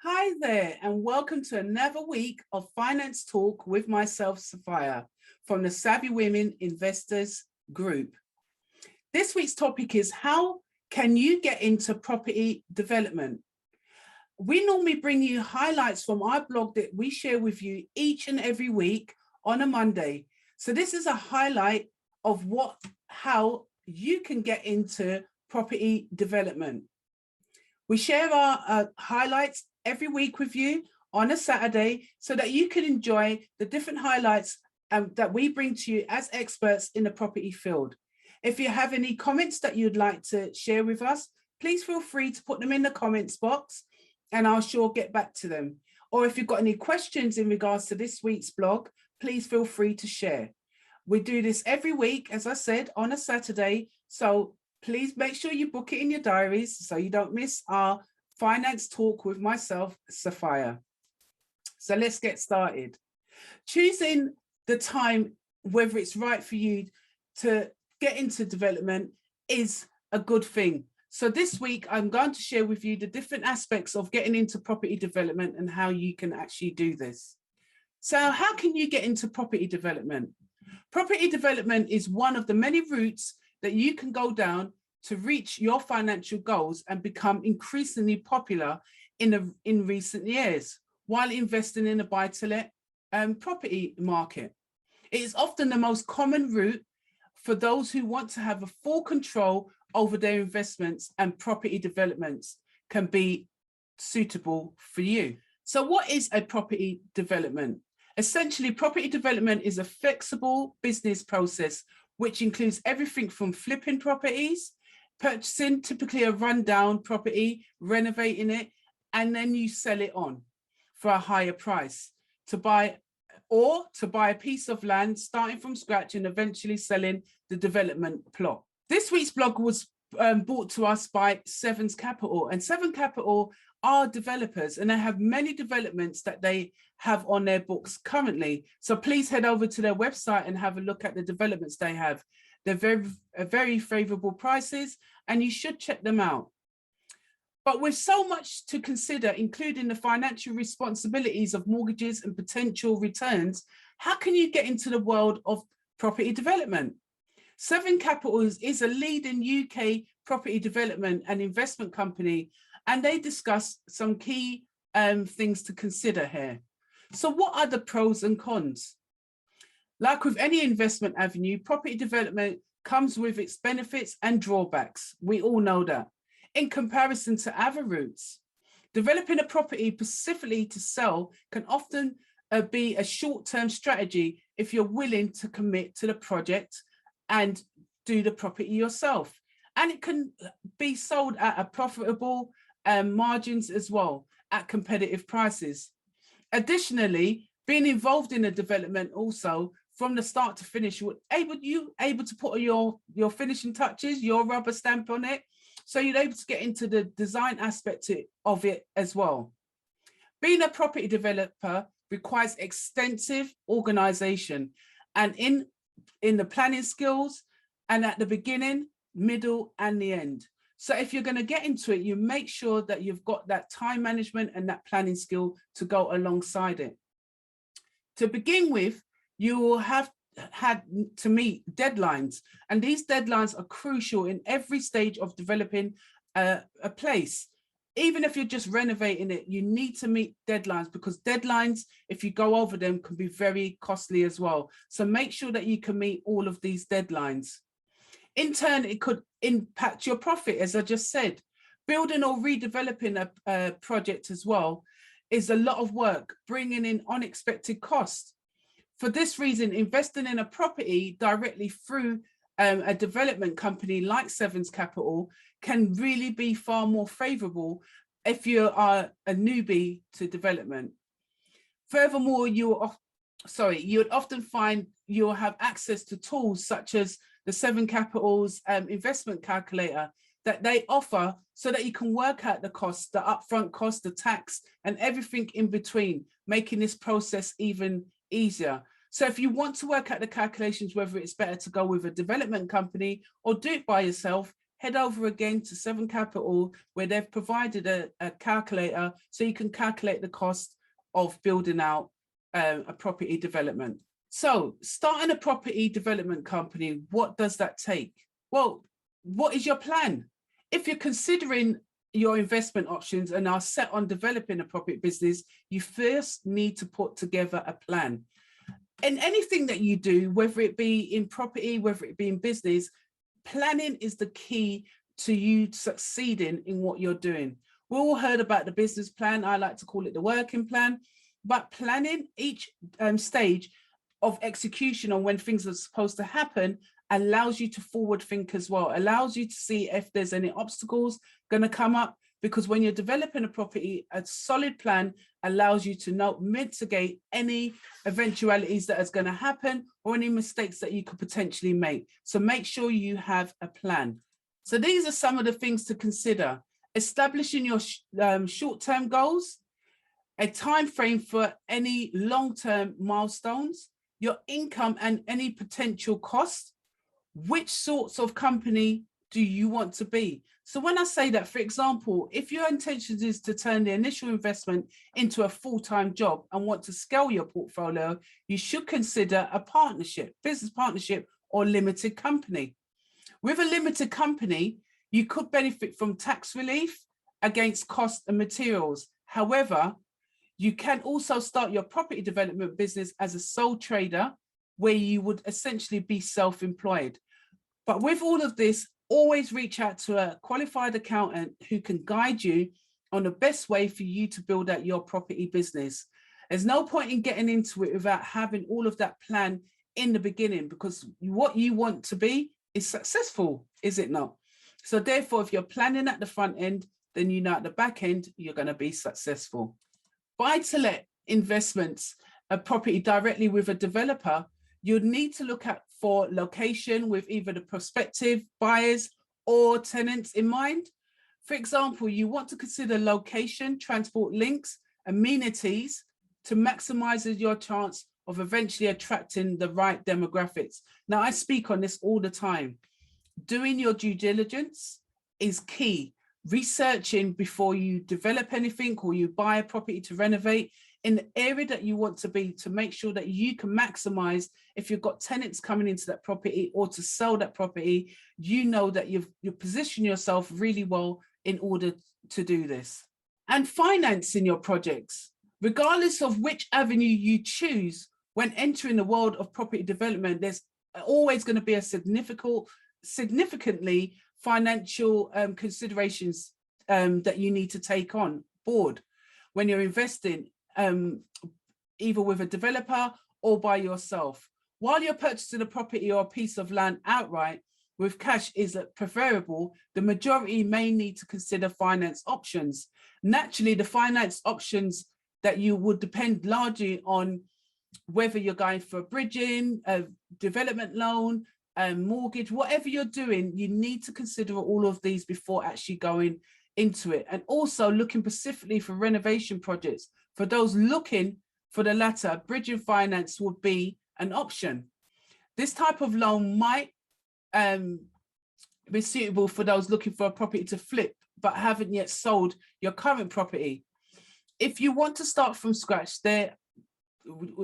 Hi there, and welcome to another week of Finance Talk with myself, Sophia, from the Savvy Women Investors Group. This week's topic is how can you get into property development? We normally bring you highlights from our blog that we share with you each and every week on a Monday. So this is a highlight of how you can get into property development. We share our highlights every week with you on a Saturday so that you can enjoy the different highlights that we bring to you as experts in the property field. If you have any comments that you'd like to share with us, please feel free to put them in the comments box and I'll sure get back to them. Or if you've got any questions in regards to this week's blog, please feel free to share. We do this every week, as I said, on a Saturday. So please make sure you book it in your diaries so you don't miss our Finance Talk with myself, Sophia. So let's get started. Choosing the time, whether it's right for you to get into development, is a good thing. So this week, I'm going to share with you the different aspects of getting into property development and how you can actually do this. So how can you get into property development? Property development is one of the many routes that you can go down to reach your financial goals and become increasingly popular in recent years while investing in a buy-to-let property market. It is often the most common route for those who want to have a full control over their investments, and property developments can be suitable for you. So what is a property development? Essentially, property development is a flexible business process which includes everything from flipping properties, purchasing typically a rundown property, renovating it, and then you sell it on for a higher price to buy a piece of land starting from scratch and eventually selling the development plot. This week's blog was brought to us by SevenCaptial, and SevenCaptial are developers and they have many developments that they have on their books currently. So please head over to their website and have a look at the developments they have. They're very favorable prices and you should check them out. But with so much to consider, including the financial responsibilities of mortgages and potential returns, how can you get into the world of property development? SevenCaptial is a leading UK property development and investment company, and they discuss some key things to consider here. So what are the pros and cons? Like with any investment avenue, property development comes with its benefits and drawbacks. We all know that. In comparison to other routes, developing a property specifically to sell can often be a short-term strategy if you're willing to commit to the project and do the property yourself. And it can be sold at a profitable margins as well at competitive prices. Additionally, being involved in a development also from the start to finish, you're able to put your finishing touches, your rubber stamp on it. So you're able to get into the design aspect of it as well. Being a property developer requires extensive organization and in the planning skills and at the beginning, middle and the end. So if you're going to get into it, you make sure that you've got that time management and that planning skill to go alongside it. To begin with, you will have had to meet deadlines, and these deadlines are crucial in every stage of developing a place. Even if you're just renovating it, you need to meet deadlines, because deadlines, if you go over them, can be very costly as well. So make sure that you can meet all of these deadlines. In turn, it could impact your profit, as I just said. Building or redeveloping a project as well is a lot of work, bringing in unexpected costs. For this reason, investing in a property directly through a development company like SevenCaptial can really be far more favorable if you are a newbie to development. Furthermore, you'd often find you'll have access to tools such as the SevenCaptial's investment calculator that they offer, so that you can work out the costs, the upfront costs, the tax, and everything in between, making this process even easier. So if you want to work out the calculations, whether it's better to go with a development company or do it by yourself, head over again to SevenCaptial, where they've provided a calculator so you can calculate the cost of building out a property development. So starting a property development company, what does that take? Well, what is your plan? If you're considering your investment options and are set on developing a property business, you first need to put together a plan. In anything that you do, whether it be in property, whether it be in business, planning is the key to you succeeding in what you're doing. We all heard about the business plan. I like to call it the working plan, but planning each stage of execution on when things are supposed to happen allows you to forward think as well, allows you to see if there's any obstacles going to come up, because when you're developing a property, a solid plan allows you to mitigate any eventualities that is going to happen or any mistakes that you could potentially make. So make sure you have a plan. So these are some of the things to consider: establishing your short-term goals, a time frame for any long-term milestones, your income and any potential costs. Which sorts of company do you want to be? So when I say that, for example, if your intention is to turn the initial investment into a full-time job and want to scale your portfolio, you should consider a partnership, business partnership, or limited company. With a limited company, you could benefit from tax relief against cost and materials. However, you can also start your property development business as a sole trader, where you would essentially be self-employed. But with all of this, always reach out to a qualified accountant who can guide you on the best way for you to build out your property business. There's no point in getting into it without having all of that plan in the beginning, because what you want to be is successful, is it not? So therefore, if you're planning at the front end, then you know at the back end, you're going to be successful. Buy-to-let investments, a property directly with a developer, you'd need to look at for location with either the prospective buyers or tenants in mind. For example, you want to consider location, transport links, amenities to maximize your chance of eventually attracting the right demographics. Now, I speak on this all the time. Doing your due diligence is key. Researching before you develop anything or you buy a property to renovate in the area that you want to be, to make sure that you can maximize if you've got tenants coming into that property or to sell that property, you know that you position yourself really well in order to do this. And financing your projects, regardless of which avenue you choose when entering the world of property development, there's always going to be a significantly financial considerations that you need to take on board when you're investing, either with a developer or by yourself. While you're purchasing a property or a piece of land outright with cash is preferable, the majority may need to consider finance options. Naturally, the finance options that you would depend largely on whether you're going for a bridging, a development loan, a mortgage, whatever you're doing, you need to consider all of these before actually going into it. And also looking specifically for renovation projects. For those looking for the latter, bridging finance would be an option. This type of loan might be suitable for those looking for a property to flip, but haven't yet sold your current property. If you want to start from scratch,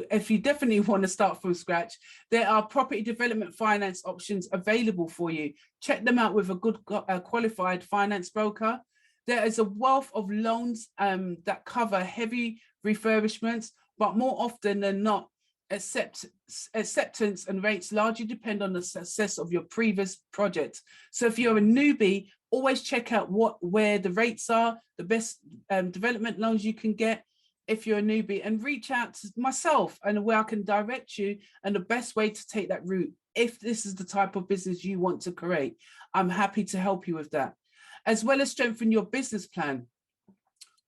if you definitely want to start from scratch, there are property development finance options available for you. Check them out with a good qualified finance broker. There is a wealth of loans that cover heavy refurbishments, but more often than not, acceptance and rates largely depend on the success of your previous project. So if you're a newbie, always check out where the rates are, the best development loans you can get if you're a newbie, and reach out to myself and where I can direct you and the best way to take that route. If this is the type of business you want to create, I'm happy to help you with that, as well as strengthen your business plan.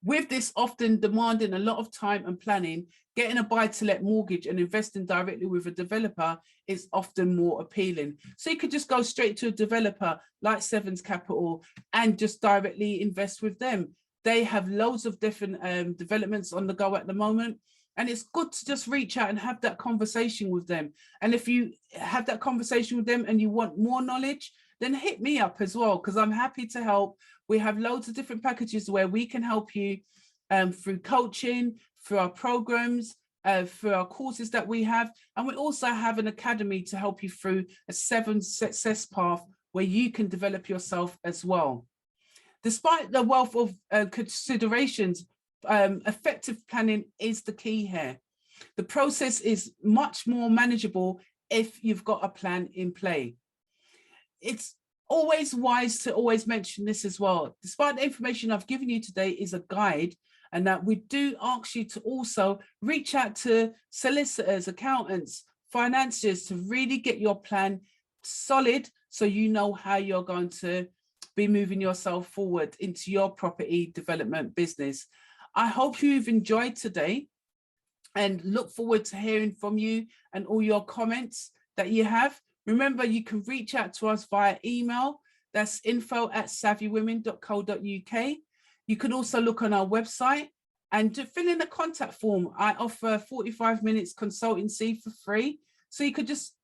With this often demanding a lot of time and planning, getting a buy-to-let mortgage and investing directly with a developer is often more appealing. So you could just go straight to a developer like SevenCaptial and just directly invest with them. They have loads of different developments on the go at the moment. And it's good to just reach out and have that conversation with them. And if you have that conversation with them and you want more knowledge, then hit me up as well, because I'm happy to help. We have loads of different packages where we can help you through coaching, through our programs, through our courses that we have. And we also have an academy to help you through a 7 success path where you can develop yourself as well. Despite the wealth of considerations, effective planning is the key here. The process is much more manageable if you've got a plan in play. It's always wise to always mention this as well. Despite the information I've given you today is a guide, and that we do ask you to also reach out to solicitors, accountants, financiers to really get your plan solid so you know how you're going to be moving yourself forward into your property development business. I hope you've enjoyed today and look forward to hearing from you and all your comments that you have. Remember, you can reach out to us via email. That's info@savvywomen.co.uk. You can also look on our website and to fill in the contact form. I offer 45 minutes consultancy for free. So you could just,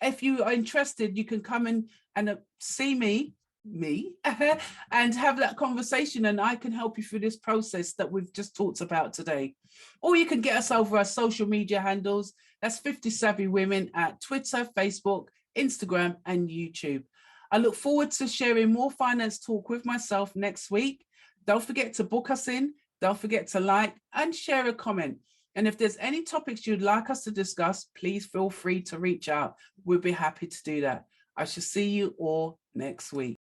if you are interested, you can come and see me and have that conversation, and I can help you through this process that we've just talked about today. Or you can get us over our social media handles. That's 50 Savvy Women at Twitter, Facebook, Instagram, and YouTube. I look forward to sharing more finance talk with myself next week. Don't forget to book us in. Don't forget to like and share a comment. And if there's any topics you'd like us to discuss, please feel free to reach out. We'll be happy to do that. I shall see you all next week.